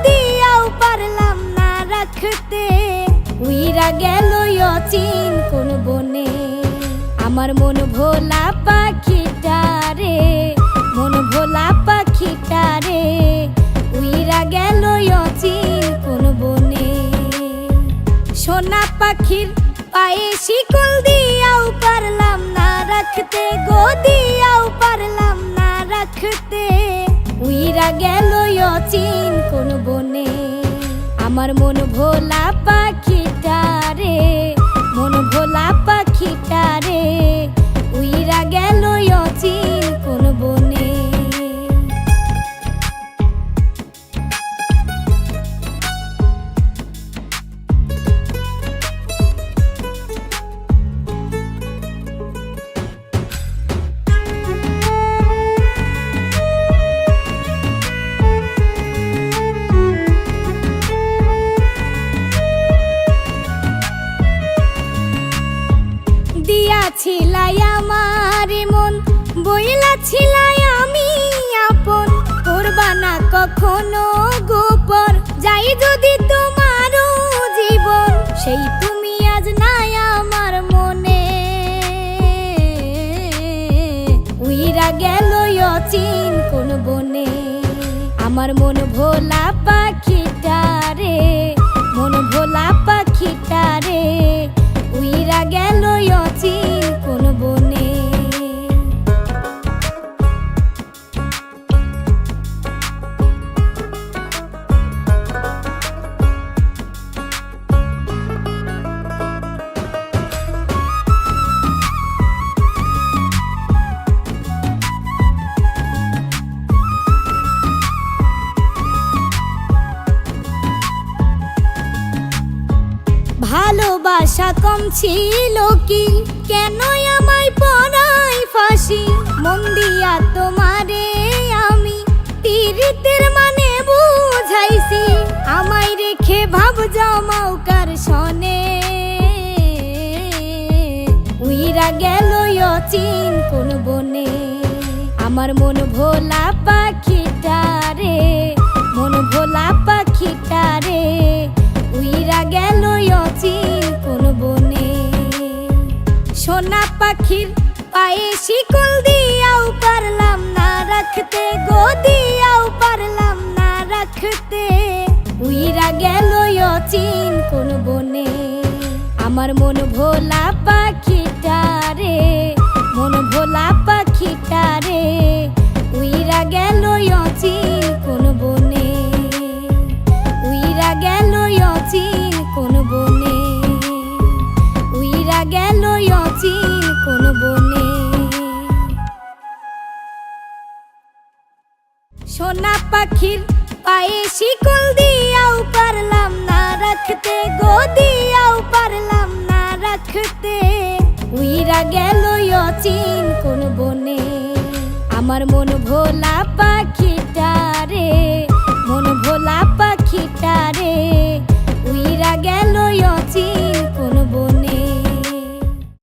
দিয়াও পারলাম না রাখতে। উইরা গেল অচিন কোন বনে আমার মন ভোলা পাখিটা রে, মন ভোলা পাখিটা রে। উইরা গেল অচিন কোন বনে। সোনা পাখির পায়ে শিকল দিয়াও পারলাম না রাখতে গো, দিয়াও পারলাম না রাখতে। উইরা গেল অচিন কোন বনে আমার মন ভোলা পাখিটা রে, মন ভোলা পাখিটা রে। উইরা গেল অচিন কোন বনে। দিয়াছিলাই আমার মন বইলা ছিলাই আমি আপন, করবা না কখনো গোপন। যাই যদি তোমারও জীবন, সেই তুমি আজ নাই আমার মনে। উইরা গেল অচিন কোন বনে আমার মন ভোলা পাখিটা রে, মন ভোলা পাখিটা রে। উইরা গেল অচিন কোন বনে। ভালোবাসা কম ছিল কি, কেন আমায় পড়াই ফাঁসি। মন দিয়া তোমারে আমি পীড়িতের মানে বুঝাইছি, আমায় রেখে ভাব জমাও কার সনে। উইরা গেল অচিন কোন বনে আমার মন ভোলা পাখিটা রে, মন ভোলা পাখিটা রে। উইরা গেল অচিন কোন বনে। সোনা পাখির পায়ে শিকল দিয়াও পারলাম না রাখতে গো, দিয়াও পারলাম না রাখতে। উইরা গেল অচিন কোন বনে আমার মন ভোলা পাখিটা রে, মন ভোলা পাখিটা রে। উইরা গেল অচিন কোন বনে। উইরা গেল অচিন কোন বনে। উইরা গেল অচিন কোন বনে। সোনা পাখির পায়ে শিকল দিয়াও পারলাম না রাখতে গো, দিয়াও পারলাম না রাখতে। উইরা গেল অচিন কোন বনে আমার মন ভোলা পাখি